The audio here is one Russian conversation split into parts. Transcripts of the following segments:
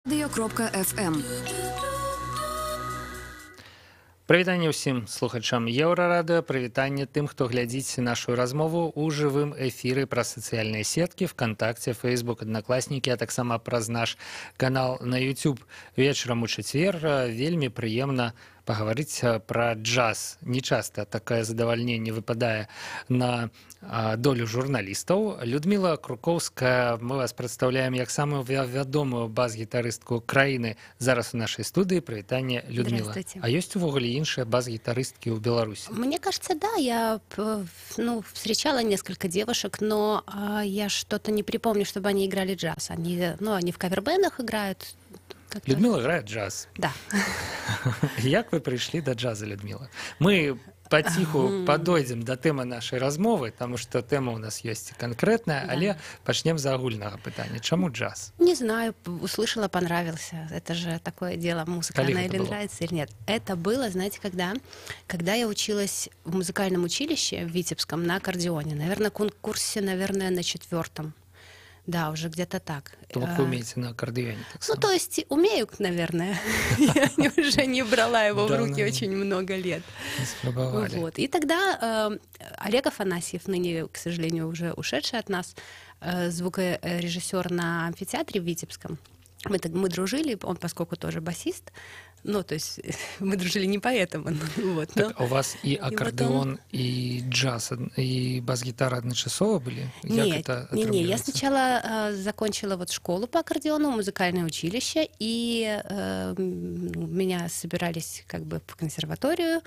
Radio.FM. Прывітанне ўсім слухачам Еўрарадыё, прывітанне тым, хто глядзіць нашу размову ў жывым эфіры праз сацыяльныя сеткі, ВКонтакте, Фейсбук, Аднакласнікі, а таксама праз наш канал на YouTube. Вечарам у чацвер вельмі прыемна пагаварыць пра джаз. Не часта такое задавальненне выпадае на долю журналістаў. Людміла Крукоўская, мы вас прадстаўляем як самую вядомую бас-гітарыстку краіны зараз у нашай студыі. Прывітанне, Людмила. А ёсць увогуле іншыя бас-гитаристки в Беларуси? Мне кажется, да. Я встречала несколько девушек, но я что-то не припомню, чтобы они играли джаз. Они в кавер-бендах играют. Людмила играет джаз. Да. Як вы пришли до джаза, Людмила? Мы паціху падойдзем да тэмы нашай размовы, таму што тэма ў нас ёсць канкрэтная, але пачнем з агульнага пытання. Чаму джаз? Не знаю, услышала, понравился. Это же такое дело, музыка, она или нравится, или нет. Это было, знаете, когда я училась в музыкальном училище в Витебском на аккордеоне. Наверное, курсе, на 4-м. Да, уже где-то так. Только вы умеете на аккордеоне? То есть умею, наверное. Я уже не брала его в руки очень много лет. Вот. И тогда Олег Афанасьев, ныне, к сожалению, уже ушедший от нас, звукорежиссер на амфитеатре в Витебском, мы дружили, он, поскольку тоже басист, то есть мы дружили не поэтому. Так, у вас и аккордеон, и джаз, и бас-гитара одночасово были? Нет, я сначала закончила школу по аккордеону, музыкальное училище, и меня собирались в консерваторию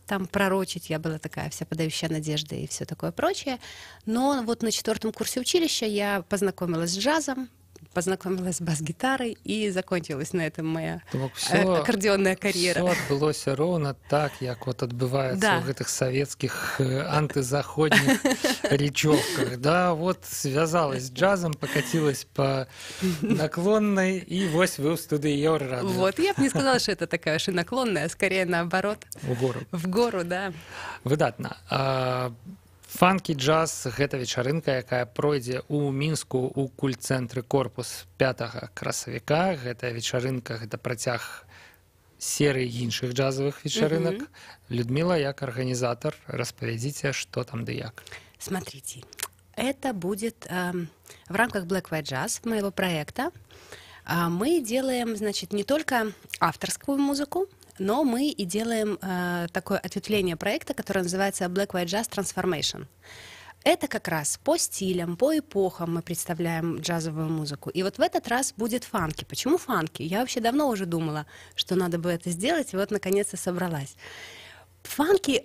там пророчить, я была такая вся подающая надежды и все такое прочее. Но на 4-м курсе училища я познакомилась с джазом, познакомилась с бас-гитарой, и закончилась на этом моя аккордеонная карьера. Все отбылося ровно так, як отбывается в этих советских антизаходных речевках. Да, связалась с джазом, покатилась по наклонной, и вы в студии Еўрарадыё. Я бы не сказала, что это такая уж и наклонная, а скорее наоборот. В гору. В гору, да. Выдатна. Фанкі-джаз – гэта вечарынка, якая пройдзе ў Мінску ў культ-цэнтры «Корпус» 5 красавіка. Гэта вечарынка, гэта працяг серыі іншых джазовых вечарынак. Людмила, як организатор, распавядзіце, что там да як. Смотрите, это будет в рамках Black White Jazz, моего проекта. Мы делаем, не только авторскую музыку, но мы и делаем такое ответвление проекта, которое называется Black White Jazz Transformation. Это как раз по стилям, по эпохам мы представляем джазовую музыку. И в этот раз будет фанки. Почему фанки? Я вообще давно уже думала, что надо бы это сделать, и наконец-то собралась. Фанки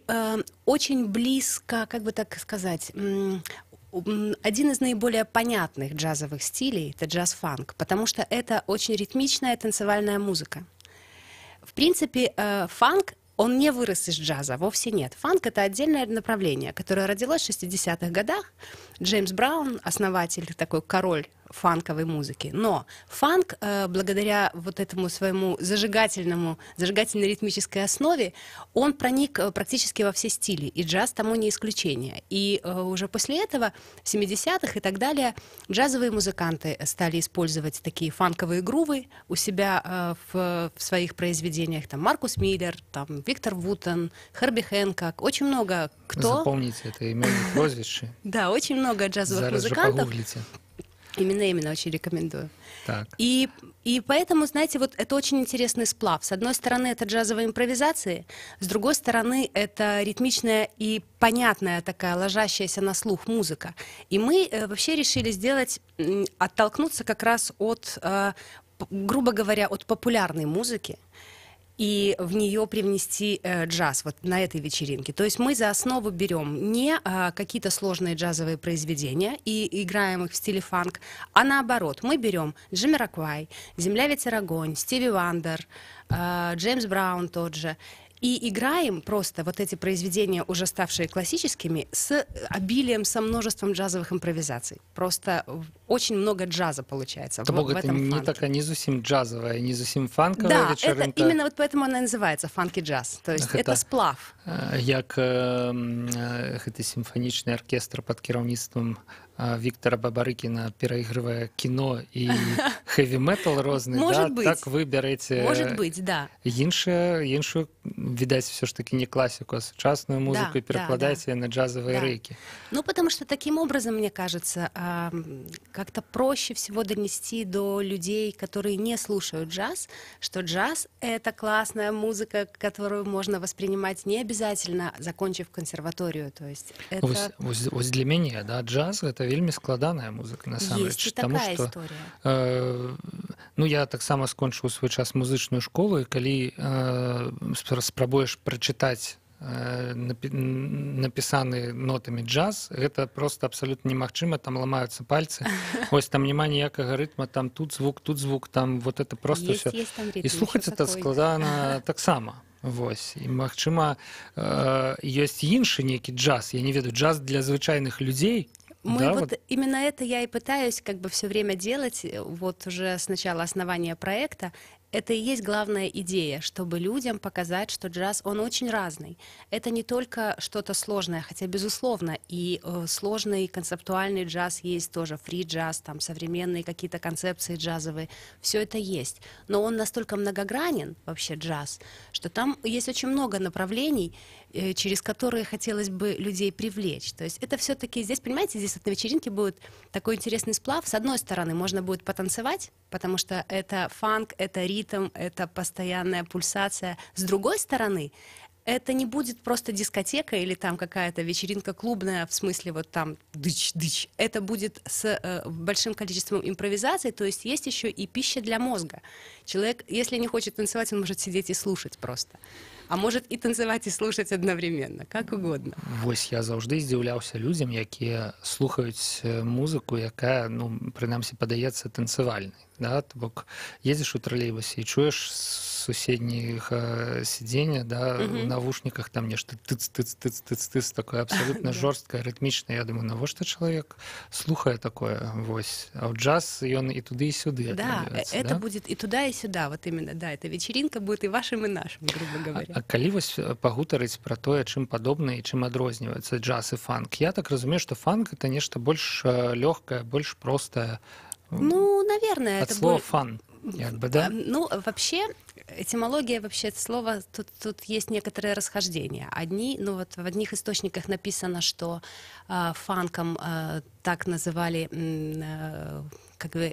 очень близко, как бы так сказать, один из наиболее понятных джазовых стилей — это джаз-фанк, потому что это очень ритмичная танцевальная музыка. В принципе, фанк, он не вырос из джаза, вовсе нет. Фанк — это отдельное направление, которое родилось в 60-х годах. Джеймс Браун, основатель, такой король фанковой музыки. Но фанк, благодаря этому своему зажигательно-ритмической основе, он проник практически во все стили, и джаз тому не исключение. И уже после этого, в 70-х и так далее, джазовые музыканты стали использовать такие фанковые грувы у себя в своих произведениях. Там Маркус Миллер, там Виктор Вутон, Херби Хэнкок, очень много кто... Запомните это имя и прозвище. Да, очень много джазовых музыкантов. Именно, очень рекомендую. Так. И поэтому, знаете, это очень интересный сплав. С одной стороны, это джазовые импровизации, с другой стороны, это ритмичная и понятная такая, ложащаяся на слух музыка. И мы вообще решили оттолкнуться как раз от, грубо говоря, от популярной музыки, и в нее привнести джаз на этой вечеринке. То есть мы за основу берем не какие-то сложные джазовые произведения и играем их в стиле фанк, а наоборот, мы берем Джамироквай, «Земля, ветер, огонь», Стиви Вандер, Джеймс Браун тот же, и играем просто эти произведения, уже ставшие классическими, с обилием, со множеством джазовых импровизаций. Просто очень много джаза получается в этом это не такая не совсем джазовая, не совсем фанковая вечеринка. Да, именно поэтому она называется фанки-джаз. То есть это сплав. Як гэты сімфанічны аркестр под кіраўніцтвам Виктора Бабарыкіна перайгрывае кіно і хэві-метал розны, да? Так вы бярэце іншую, відаць, все ж таки не классику, а сучасную музыку и перекладаете на джазовые рейки. Ну, потому что таким образом, мне кажется, как-то проще всего донести до людей, которые не слушают джаз, что джаз — это классная музыка, которую можно воспринимать не обязательно, закончив консерваторию. То есть это... Вот для меня, да, джаз — это вельмі складаная музыка, насамрэч. Есть и такая история. Ну, я таксама скончыў у свой час музычную школу, і калі спрабуеш прачытаць напісаны нотамі джаз, гэта просто абсолютно немагчыма, там ламаюцца пальцы, ось там няма ніякага рытма, там тут звук, там вот это просто все. І слухаць это складана таксама. Вось. І, магчыма, ёсць іншы нейкі джаз, я не ведаю, джаз для звычайных людзей. Именно это я и пытаюсь как бы все время делать, вот уже с начала основания проекта. Это и есть главная идея, чтобы людям показать, что джаз, он очень разный. Это не только что-то сложное, хотя, безусловно, и сложный концептуальный джаз есть тоже, фри-джаз, там, современные какие-то концепции джазовые, все это есть. Но он настолько многогранен, вообще, джаз, что там есть очень много направлений, через которые хотелось бы людей привлечь. То есть это все-таки здесь, понимаете, здесь вот на вечеринке будет такой интересный сплав. С одной стороны, можно будет потанцевать, потому что это фанк, это ритм, это постоянная пульсация. С другой стороны, это не будет просто дискотека или там какая-то вечеринка клубная, в смысле вот там дыч-дыч. Это будет с большим количеством импровизаций, то есть есть еще и пища для мозга. Человек, если не хочет танцевать, он может сидеть и слушать просто. А может и танцевать, и слушать одновременно, как угодно. Вось я заўжды здзіўляўся людзям, якія слухаюць музыку, якая, ну, прынамсі, падаецца танцевальнай. Да? Бок едзеш у тралейбусе і чуеш з суседняга сидзення, да, в навушниках там нешта тыц-тыц-тыц-тыц-тыц, такое абсолютно жорсткае, рытмічнае. Я думаю, навошта чалавек слухае такое? Вось. А ў джаз ён і туды, і сюды. Да, это будет и туда, и сюда. Вот именно, да, эта вечеринка будет и вашим, и нашим, грубо говоря. А калі вось пагутарыць пра тое, чым падобна і чым адрозніваецца джаз і фанк, я так разумею, что фанк — это нешта больш лёгкае, больш простае. Ну, наверное, это слова фан. Якби, да? Ну, вообще, этимология вообще слова, тут есть некоторые расхождения. Одни, ну вот в одних источниках написано, что фанком так называли, как бы,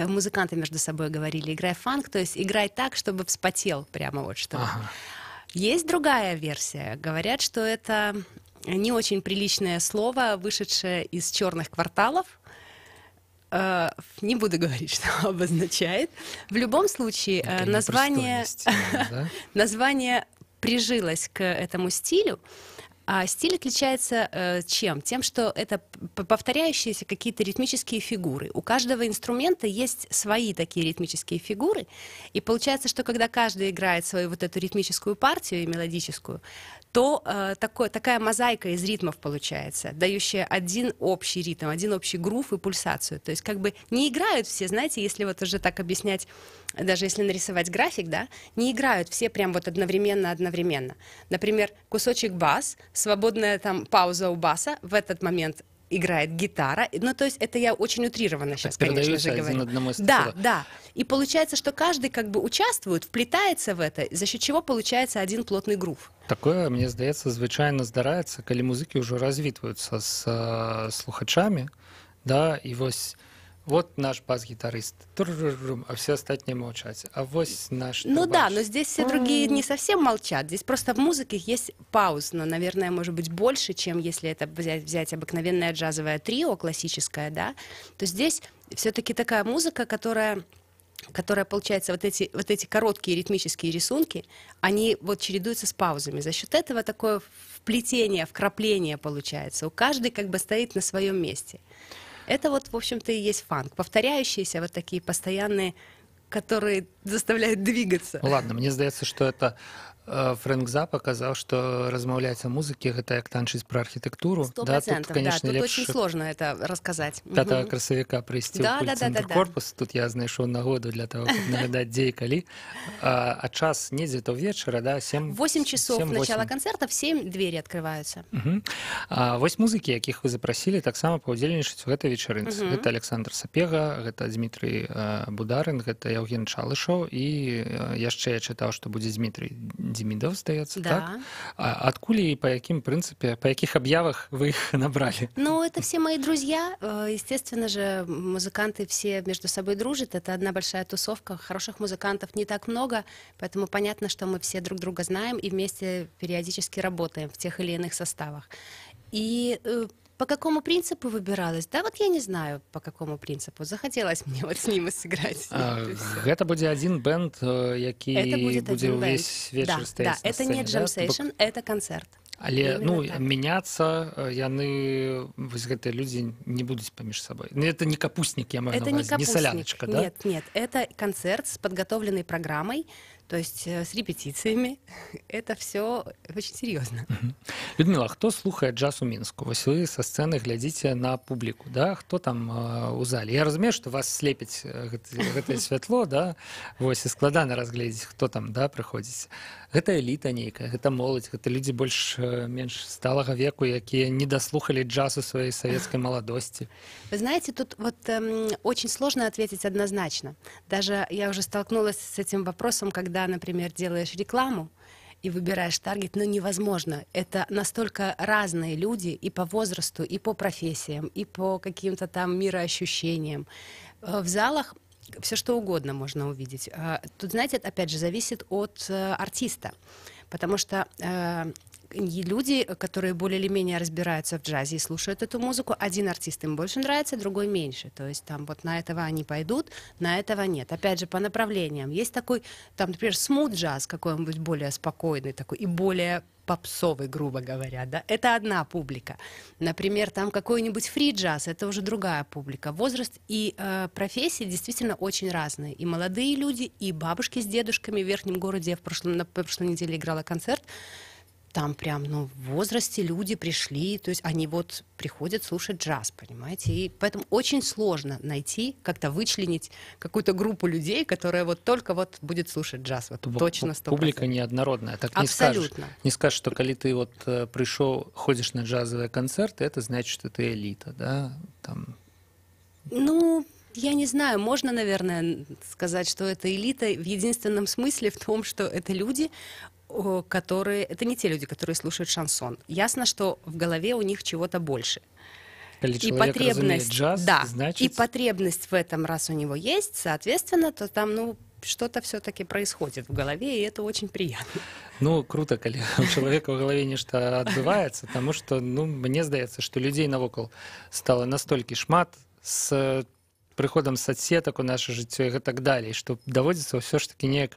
музыканты между собой говорили, играй фанк, то есть играй так, чтобы вспотел, прямо вот что. Ага. Есть другая версия. Говорят, что это не очень приличное слово, вышедшее из черных кварталов. Не буду говорить, что обозначает. В любом случае, название прижилось к этому стилю. А стиль отличается чем? Тем, что это повторяющиеся какие-то ритмические фигуры. У каждого инструмента есть свои такие ритмические фигуры. И получается, что когда каждый играет свою вот эту ритмическую партию и мелодическую, то такая мозаика из ритмов получается, дающая один общий ритм, один общий грув и пульсацию. То есть как бы не играют все, знаете, если вот уже так объяснять, даже если нарисовать график, да, не играют все прям вот одновременно. Например, кусочек бас, свободная там пауза у баса, в этот момент играет гитара. Ну, то есть это я очень утрированно сейчас, конечно же, говорю. Да. И получается, что каждый как бы участвует, вплетается в это, за счет чего получается один плотный грув. Такое, мне здаецца, звычайна здараецца, калі музыкі ўжо развітваюцца з слухачамі, да, і вось вот наш бас-гитарист, а все остальные молчат. А вось наш... Ну да, но здесь все другие не совсем молчат. Здесь просто в музыке есть пауз, но, наверное, может быть, больше, чем если это взять обыкновенное джазовое трио классическое, да. То здесь все-таки такая музыка, которая получается, вот эти короткие ритмические рисунки, они вот чередуются с паузами. За счет этого такое вплетение, вкрапление получается. У каждой как бы стоит на своем месте. Это вот, в общем-то, и есть фанк. Повторяющиеся вот такие постоянные, которые заставляют двигаться. Ладно, мне здаецца, что это Фрэнк Запа казаў, што размаўляць о музыкі гэта як танчыць пра архітэктуру. 100%, да, тут, конечно, тут лепш очень сложно это рассказать. 5 красавіка прыйсці ў культцэнтр корпус. Тут я знайшоў нагоду для того, каб нагадаць, дзе і калі. А час недзе то вечара, да, 8 часов начала концерта, в 7 двери открываются. Вось музыкі, якіх вы запрасілі, таксама паўдзельнічаць у гэтай вечарынцы. Гэта Александр Сапега, гэта Дмітрый Бударин, гэта Яўген Чалышаў, і яшчэ я чытаў, што будзе Дмітрий Демидов, здаецца, да. Так? Адкуль і па якім прынцыпе, па якіх аб'явах вы их набрали? Ну, это все мои друзья. Естественно же, музыканты все между собой дружат. Это одна большая тусовка. Хороших музыкантов не так много, поэтому понятно, что мы все друг друга знаем и вместе периодически работаем в тех или иных составах. И по какому принципу выбиралась? Да вот я не знаю, по какому принципу. Захотелось мне вот с ним сыграть. Это будет один бенд, який будет увесь вечер стоять на это не джем-сейшн, это концерт. Але ну мяняцца яны вось гэтыя людзі не будуць паміж сабой. Это не капустник, я маю на увазі, не соляночка, да? Нет, это концерт с подготовленной программой, то есть с репетициями. Это все очень серьезно. Людмила, хто слухае джаз у Мінску? Вось вы са сцэны глядзіце на публіку, да? Хто там у зале? Я разумею, што вас слепіць гэтае святло, да? Вось і складана разгледзець, хто там, да, прыходзіць. Гэта эліта нейкая, гэта моладзь, гэта людзі больш-менш сталага веку, якія не даслухалі джазу сваёй савецкай маладосці. Вы знаете, тут вот очень сложно ответить однозначно. Даже я уже столкнулась с этим вопросом, когда, например, делаешь рекламу и выбираешь таргет, но невозможно. Это настолько разные люди и по возрасту, и по профессиям, и по каким-то там мироощущениям. В залах все что угодно можно увидеть. Тут, знаете, опять же, зависит от артиста, потому что люди, которые более или менее разбираются в джазе и слушают эту музыку, один артист им больше нравится, другой меньше. То есть там вот на этого они пойдут, на этого нет. Опять же, по направлениям. Есть такой, там, например, смут-джаз какой-нибудь более спокойный такой и более попсовый, грубо говоря, да, это одна публика. Например, там какой-нибудь фри-джаз, это уже другая публика. Возраст и профессии действительно очень разные. И молодые люди, и бабушки с дедушками. В Верхнем городе я на прошлой неделе играла концерт. Там прям, ну, в возрасте люди пришли, то есть они вот приходят слушать джаз, понимаете? И поэтому очень сложно найти, как-то вычленить какую-то группу людей, которая вот только вот будет слушать джаз. Вот точно 100%. Публика неоднородная, так не Абсолютно. скажешь. Не скажешь, что когда ты вот пришел, ходишь на джазовые концерты, это значит, что ты элита, да? Там... Ну... Я не знаю, можно, наверное, сказать, что это элита в единственном смысле в том, что это люди, которые... Это не те люди, которые слушают шансон. Ясно, что в голове у них чего-то больше. И потребность, джаз, да, значит... и потребность в этом, раз у него есть, соответственно, то там, ну, что-то все-таки происходит в голове, и это очень приятно. Ну, круто, когда у человека в голове нечто отбывается, потому что, ну, мне здаецца, что людей навокал стало настолько шмат с прыходам соцсетак у наше жыццё і так далей, што даводзіцца ўсё ж таки неяк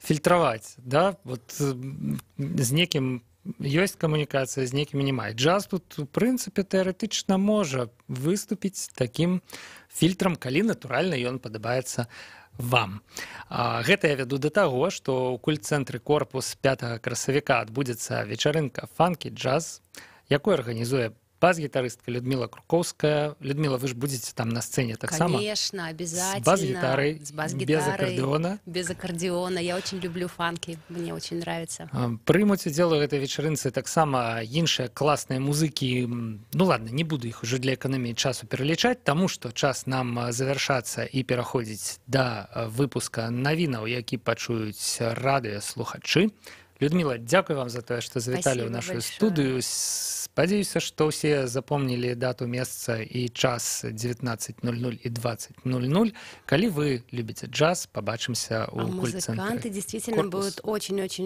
фільтраваць, да? Вот з некім ёсць камунікацыя, з некімі не мае. Джаз тут, у прынцыпе, тэарэтычна можа выступіць такім фільтрам, калі, натуральна, ён падабаецца вам. Гэта я вяду да таго, што ў культ-цэнтры корпус 5 красавіка адбудзецца вечарынка фанкі-джаз, якую арганізуе бас-гитаристка Людмила Круковская. Людмила, вы же будете там на сцене так само? Конечно, обязательно. С бас-гитарой, без аккордеона. Без аккордеона. Я очень люблю фанки, мне очень нравится. Прымуць удзел у гэтай вечарынцы таксама іншыя класныя музыкі. Ну ладно, не буду іх уже для эканоміі часу пералічаць, таму што час нам завяршацца і пераходзіць да выпуска навінаў, які пачуюць радыёслухачы. Людмила, дякую вам за то, что завітали в нашу студию. Спадзяюся, что все запомнили дату, месца и час 19:00 и 20:00. Коли вы любите джаз, побачимся у культ-центра. Музыканты действительно будут очень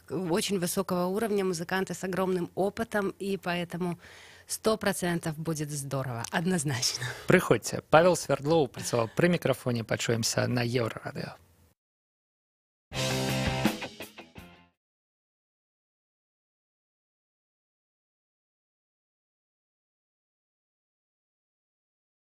высокого уровня, музыканты с огромным опытом, и поэтому 100% будет здорово, однозначно. Приходите. Павел Свердлов працаваў пры мікрафоне. Пачуемся на Еўрарадыё.